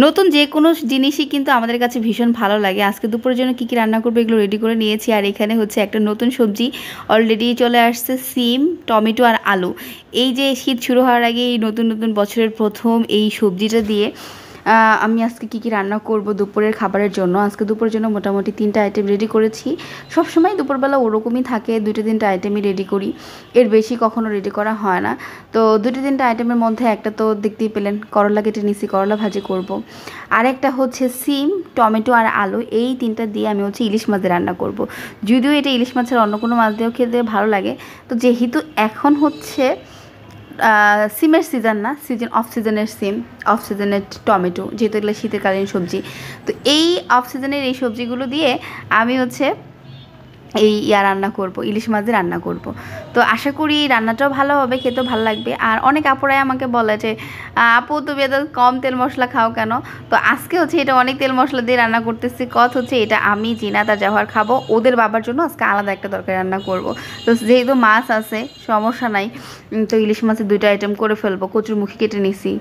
নতুন যে কোনো জিনিসই কিন্তু আমাদের কাছে ভীষণ ভালো লাগে। আজকে দুপুরের জন্য কী কী রান্না করবো এগুলো রেডি করে নিয়েছি। আর এখানে হচ্ছে একটা নতুন সবজি অলরেডি চলে আসছে, সিম, টমেটো আর আলু। এই যে শীত শুরু হওয়ার আগে এই নতুন নতুন বছরের প্রথম এই সবজিটা দিয়ে আমি আজকে কী কী রান্না করব দুপুরের খাবারের জন্য। আজকে দুপুরের জন্য মোটামুটি 3টা আইটেম রেডি করেছি। সবসময় দুপুরবেলা ওরকমই থাকে, 2টা 3টা আইটেমই রেডি করি, এর বেশি কখনো রেডি করা হয় না। তো 2টা 3টা আইটেমের মধ্যে একটা তো দেখতেই পেলেন, করলা কেটে নিছি, করলা ভাজি করব। আরেকটা হচ্ছে সিম, টমেটো আর আলু, এই 3টা দিয়ে আমি হচ্ছে ইলিশ মাছ দিয়ে রান্না করব। যদিও এটা ইলিশ মাছের অন্য কোনো মাছ দিয়েও খেতে ভালো লাগে। তো যেহেতু এখন হচ্ছে সিমের সিজন না, অফ সিজনের সিম, অফ সিজনের টমেটো, যেহেতু এগুলো শীতকালীন সবজি, তো এই অফ সিজনের এই সবজিগুলো দিয়ে আমি হচ্ছে এই রান্না করব, ইলিশ মাছ দিয়ে রান্না করব। তো আশা করি রান্নাটাও ভালো হবে, খেতেও ভালো লাগবে। আর অনেক আপুরাই আমাকে বলে যে আপু তুমি এত কম তেল মশলা খাও কেন? তো আজকে হচ্ছে এটা অনেক তেল মশলা দিয়ে রান্না করতেছি। কথা হচ্ছে এটা আমি জিনাত আর জওহার খাবো, ওদের বাবার জন্য আজকে আলাদা একটা তরকারি রান্না করব। তো যেহেতু মাছ আছে সমস্যা নাই, তো ইলিশ মাছের 2টা আইটেম করে ফেলবো। কচুরমুখী কেটে নিছি।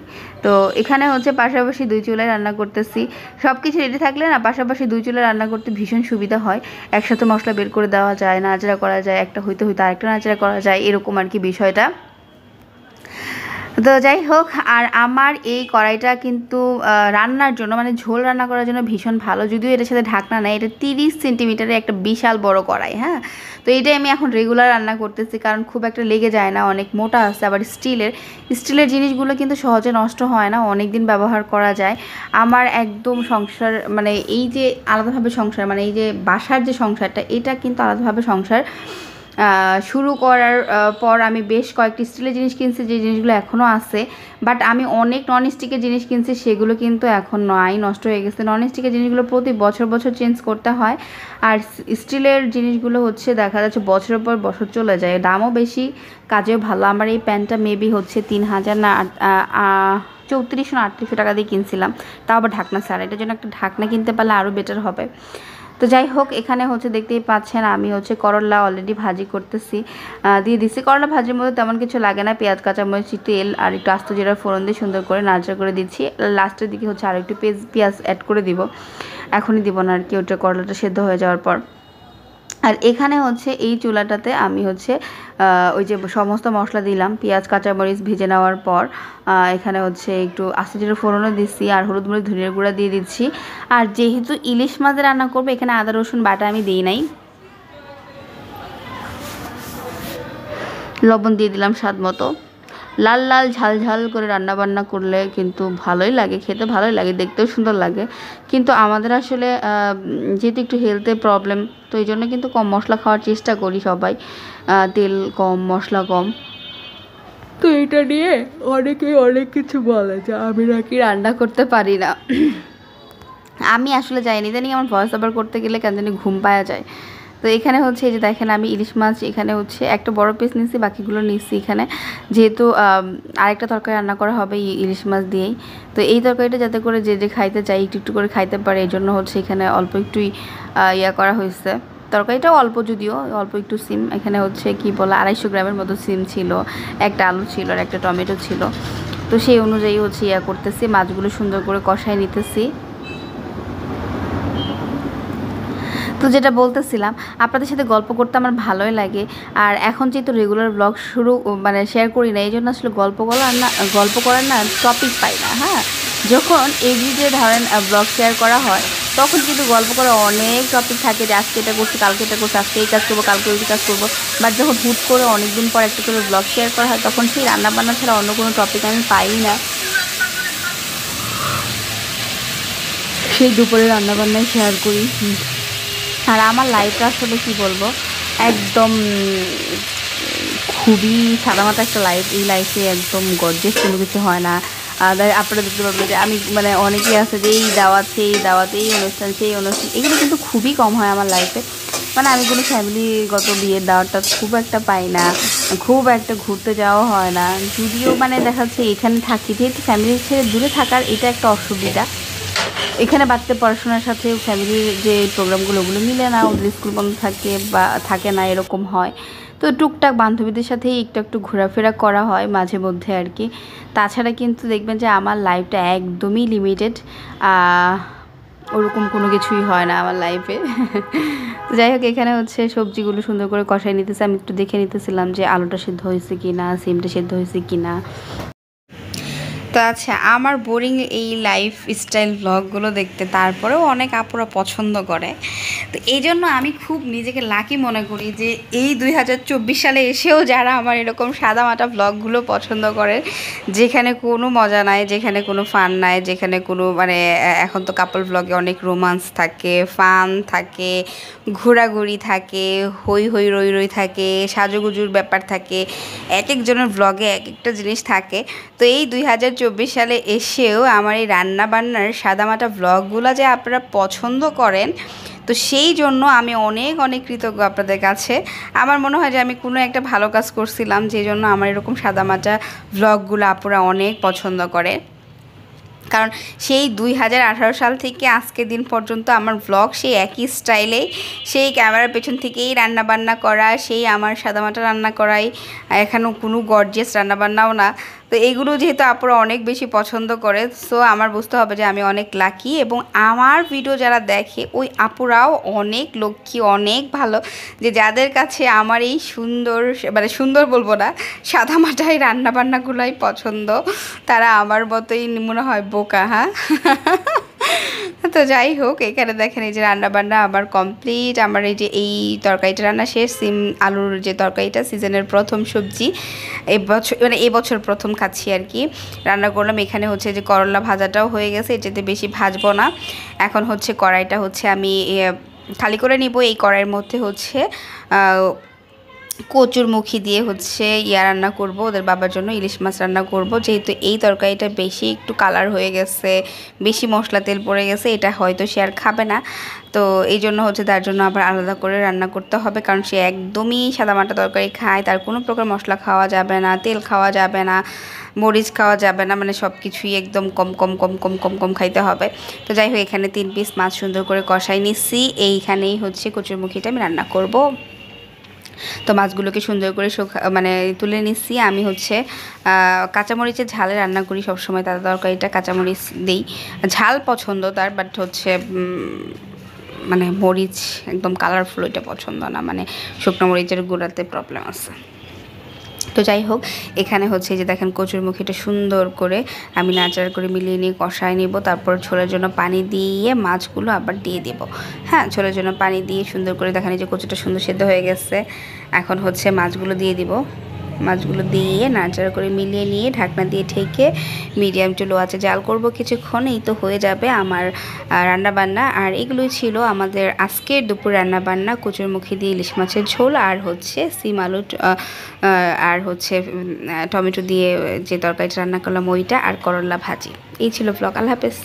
তো এখানে হচ্ছে পাশাপাশি 2 চুলায় রান্না করতেছি। সব কিছু রেডি থাকলে না পাশাপাশি 2 চুলায় রান্না করতে ভীষণ সুবিধা হয়। একসাথে মশলা বের করে দেওয়া যায়, নাড়াচাড়া করা যায়, একটা হইতে হইতে আরেকটা নাড়াচাড়া করা যায়, এরকম আর কি বিষয়টা। তো যাই হোক, আর আমার এই কড়াইটা কিন্তু রান্নার জন্য মানে ঝোল রান্না করার জন্য ভীষণ ভালো। যদিও এটার সাথে ঢাকনা নেই, এটা 30 সেন্টিমিটারের একটা বিশাল বড় কড়াই। হ্যাঁ, তো এইটাই আমি এখন রেগুলার রান্না করতেছি, কারণ খুব একটা লেগে যায় না, অনেক মোটা আছে, আবার স্টিলের জিনিসগুলো কিন্তু সহজে নষ্ট হয় না, অনেক দিন ব্যবহার করা যায়। আমার একদম সংসার মানে এই যে আলাদাভাবে সংসার, মানে এই যে বাসার যে সংসারটা, এটা কিন্তু আলাদাভাবে সংসার শুরু করার পর আমি বেশ কয়েকটি স্টিলের জিনিস কিনছি, যে জিনিসগুলো এখনও আছে। বাট আমি অনেক নন স্টিকের জিনিস কিনছি, সেগুলো কিন্তু এখন নাই, নষ্ট হয়ে গেছে। নন স্টিকের জিনিসগুলো প্রতি বছর বছর চেঞ্জ করতে হয়, আর স্টিলের জিনিসগুলো হচ্ছে দেখা যাচ্ছে বছরের পর বছর চলে যায়, দামও বেশি, কাজেও ভালো। আমার এই প্যান্টটা মেবি হচ্ছে 3000 না 3400 না 3800 টাকা দিয়ে কিনছিলাম, তাও আবার ঢাকনা ছাড়া। এটার জন্য একটা ঢাকনা কিনতে পারলে আরও বেটার হবে। তো যাই হোক, এখানে হচ্ছে দেখতেই পাচ্ছেন আমি হচ্ছে করলা অলরেডি ভাজি করতেছি, দিয়ে দিচ্ছি। করলা ভাজির মধ্যে তেমন কিছু লাগে না, পেঁয়াজ, কাঁচামরিচ, তেল আর একটু আস্ত জিরার ফোড়ন দিয়ে সুন্দর করে নাড়াচাড়া করে দিচ্ছি। লাস্টের দিকে হচ্ছে আর একটু পেঁয়াজ অ্যাড করে দিব, এখনই দিব না আর কি, ওটা করলাটা সেদ্ধ হয়ে যাওয়ার পর। আর এখানে হচ্ছে এই চুলাটাতে আমি হচ্ছে ওই যে সমস্ত মশলা দিলাম, পেঁয়াজ কাঁচামরিচ ভেজে নেওয়ার পর এখানে হচ্ছে একটু আস্ত জিরা ফোড়নও দিচ্ছি, আর হলুদ মরিচ ধনিয়ার গুঁড়া দিয়ে দিচ্ছি। আর যেহেতু ইলিশ মাছ রান্না করবো, এখানে আদা রসুন বাটা আমি দিই নাই, লবণ দিয়ে দিলাম স্বাদ মতো। লাল লাল ঝাল ঝাল করে রান্না বান্না করলে কিন্তু ভালোই লাগে, খেতে ভালোই লাগে, দেখতেও সুন্দর লাগে। কিন্তু আমাদের আসলে যেহেতু একটু হেলথের প্রবলেম, তো এই জন্য কিন্তু কম মশলা খাওয়ার চেষ্টা করি সবাই, তেল কম, মশলা কম। তো এটা নিয়ে অনেকেই অনেক কিছু বলে যে আমি নাকি রান্না করতে পারি না। আমি আসলে যাইনি, জানি আমার ভয়েস ওভার করতে গেলে কেন জানি ঘুম পাওয়া যায়। তো এখানে হচ্ছে এই যে দেখেন আমি ইলিশ মাছ এখানে হচ্ছে একটা বড় পিস নিচ্ছি, বাকিগুলো নিচ্ছি এখানে, যেহেতু আরেকটা তরকারি রান্না করা হবে ইলিশ মাছ দিয়েই। তো এই তরকারিটা যাতে করে যে যে খাইতে চাই একটু একটু করে খাইতে পারে, এই জন্য হচ্ছে এখানে অল্প একটুই করা হয়েছে। তরকারিটাও অল্প, যদিও অল্প একটু সিম, এখানে হচ্ছে কি বলে 250 গ্রামের মতো সিম ছিল, একটা আলু ছিল আর একটা টমেটো ছিল। তো সেই অনুযায়ী হচ্ছে করতেছি, মাছগুলো সুন্দর করে কষায় নিতেছি। তো যেটা বলতেছিলাম, আপনাদের সাথে গল্প করতে আমার ভালোই লাগে। আর এখন যেহেতু রেগুলার ব্লগ মানে শেয়ার করি না, এই জন্য আসলে গল্প করার না টপিক পাই না। হ্যাঁ, যখন এভরিডে ধরেন ব্লগ শেয়ার করা হয়, তখন কিন্তু গল্প করা অনেক টপিক থাকে, যে আজকে এটা করছি, কালকে এটা করছি, আজকে এই কাজ করবো, কালকে ওই কাজ করবো। বাট যখন হুট করে অনেকদিন পর একটা করে ব্লগ শেয়ার করা হয়, তখন সেই রান্নাবান্না ছাড়া অন্য কোনো টপিক আমি পাই না। সেই দুপুরে রান্নাবান্নায় শেয়ার করি। আর আমার লাইফটা আসলে কি বলবো, একদম খুবই সাদামাটা একটা লাইফ। এই লাইফে একদম গর্জিয়াস কোনো কিছু হয় না। আপনারা দেখতে পাবেন যে আমি মানে অনেকেই আছে যে এই দাওয়াত সেই দাওয়াত, এই অনুষ্ঠান সেই অনুষ্ঠান, এগুলো কিন্তু খুবই কম হয় আমার লাইফে। মানে আমি কোনো ফ্যামিলিগত বিয়ের দাওয়াতটা খুব একটা পাই না, খুব একটা ঘুরতে যাওয়া হয় না। যদিও মানে দেখা যাচ্ছে এখানে থাকি, যেহেতু ফ্যামিলির ছেড়ে দূরে থাকার এটা একটা অসুবিধা। এখানে বাচ্চাদের পড়াশোনার সাথে ফ্যামিলির যে প্রোগ্রামগুলো, ওগুলো মিলে না, ওদের স্কুল বন্ধ থাকে বা থাকে না, এরকম হয়। তো টুকটাক বান্ধবীদের সাথেই একটু একটু ঘোরাফেরা করা হয় মাঝে মধ্যে আর কি। তাছাড়া কিন্তু দেখবেন যে আমার লাইফটা একদমই লিমিটেড, ওরকম কোনো কিছুই হয় না আমার লাইফে। তো যাই হোক, এখানে হচ্ছে সবজিগুলো সুন্দর করে কষাই নিতেছে। আমি একটু দেখে নিতেছিলাম যে আলুটা সিদ্ধ হয়েছে কি না, সিমটা সিদ্ধ হয়েছে কি না। তো আচ্ছা, আমার বোরিং এই লাইফ স্টাইল ব্লগগুলো দেখতে তারপরেও অনেক আপুরা পছন্দ করে। তো এই জন্য আমি খুব নিজেকে লাকি মনে করি যে এই 2024 সালে এসেও যারা আমার এরকম সাদামাটা ব্লগগুলো পছন্দ করে, যেখানে কোনো মজা নাই, যেখানে কোনো ফান নাই, যেখানে কোনো মানে এখন তো কাপল ব্লগে অনেক রোমান্স থাকে, ফান থাকে, ঘোরাঘুরি থাকে, হই হই রই রই থাকে, সাজুগুজুর ব্যাপার থাকে, এক একজনের ব্লগে এক একটা জিনিস থাকে। তো এই 2024 সালে এসেও আমার এই রান্নাবান্নার সাদামাটা ব্লগগুলো যে আপনারা পছন্দ করেন, তো সেই জন্য আমি অনেক অনেক কৃতজ্ঞ আপনাদের কাছে। আমার মনে হয় যে আমি কোনো একটা ভালো কাজ করছিলাম, যে জন্য আমার এরকম সাদামাটা ব্লগগুলো আপনারা অনেক পছন্দ করে। কারণ সেই 2018 সাল থেকে আজকের দিন পর্যন্ত আমার ব্লগ সেই একই স্টাইলেই, সেই ক্যামেরার পেছন থেকেই রান্নাবান্না করা, সেই আমার সাদামাটা রান্না করাই, এখনও কোনো গর্জিয়াস রান্নাবান্নাও না। তো এইগুলো যেহেতু আপুরা অনেক বেশি পছন্দ করে, সো আমার বুঝতে হবে যে আমি অনেক লাকি, এবং আমার ভিডিও যারা দেখে ওই আপুরাও অনেক লক্ষ্মী, অনেক ভালো, যে যাদের কাছে আমার এই সুন্দর, মানে সুন্দর বলবো না, সাদামাটাই রান্নাবান্নাগুলোই পছন্দ, তারা আমার মতোই মনে হয় বোকা। হ্যাঁ। তো যাই হোক, এখানে দেখেন এই যে রান্নাবান্না আমার কমপ্লিট। আমার এই যে এই তরকারিটা রান্না শেষ। সিম আলুর যে তরকারিটা সিজনের প্রথম সবজি, এবছর মানে এবছর প্রথম খাচ্ছি আর কি, রান্না করলাম। এখানে হচ্ছে যে করলা ভাজাটাও হয়ে গেছে, এটাতে বেশি ভাজবো না। এখন হচ্ছে কড়াইটা হচ্ছে আমি খালি করে নিব। এই কড়াইয়ের মধ্যে হচ্ছে কচুরমুখী দিয়ে হচ্ছে রান্না করব, ওদের বাবার জন্য ইলিশ মাছ রান্না করব। যেহেতু এই তরকারিটা বেশি একটু কালার হয়ে গেছে, বেশি মশলা তেল পড়ে গেছে, এটা হয়তো সে আর খাবে না। তো এই জন্য হচ্ছে তার জন্য আবার আলাদা করে রান্না করতে হবে, কারণ সে একদমই সাদামাটা তরকারি খায়, তার কোনো প্রকার মশলা খাওয়া যাবে না, তেল খাওয়া যাবে না, মরিচ খাওয়া যাবে না, মানে সব কিছুই একদম কম কম কম কম কম কম খাইতে হবে। তো যাই হোক, এখানে 3 পিস মাছ সুন্দর করে কষাই নিচ্ছি। এইখানেই হচ্ছে কচুরমুখীটা আমি রান্না করব। তো মাছগুলোকে সুন্দর করে মানে তুলে নিচ্ছি। আমি হচ্ছে কাঁচামরিচের ঝালে রান্না করি সবসময়, তার তরকারিটা কাঁচামরিচ দিই, ঝাল পছন্দ তার, বাট হচ্ছে মানে মরিচ একদম কালারফুল ওইটা পছন্দ না, মানে শুকনো মরিচের গুঁড়াতে প্রবলেম আছে। তো যাই হোক, এখানে হচ্ছে যে দেখেন কচুরমুখীটা সুন্দর করে আমি নাড়াচাড়া করে মিলিয়ে নিয়ে কষায় নিব। তারপর ঝোলের জন্য পানি দিয়ে মাছগুলো আবার দিয়ে দেব। হ্যাঁ, ঝোলের জন্য পানি দিয়ে সুন্দর করে দেখেন এই যে কচুটা সুন্দর সেদ্ধ হয়ে গেছে। এখন হচ্ছে মাছগুলো দিয়ে দিব। মাছগুলো দিয়ে নাড়াচাড়া করে মিলিয়ে নিয়ে ঢাকনা দিয়ে ঢেকে মিডিয়াম টু লো আঁচে জাল করব কিছুক্ষণ। এই তো হয়ে যাবে আমার রান্নাবান্না। আর এগুলোই ছিল আমাদের আজকের দুপুর রান্নাবান্না, কচুরমুখী দিয়ে ইলিশ মাছের ঝোল, আর হচ্ছে সিম আলু, আর হচ্ছে টমেটো দিয়ে যে তরকারিটা রান্না করলাম ওইটা, আর করলা ভাজি। এই ছিল ব্লগ। আল্লাহ হাফেজ।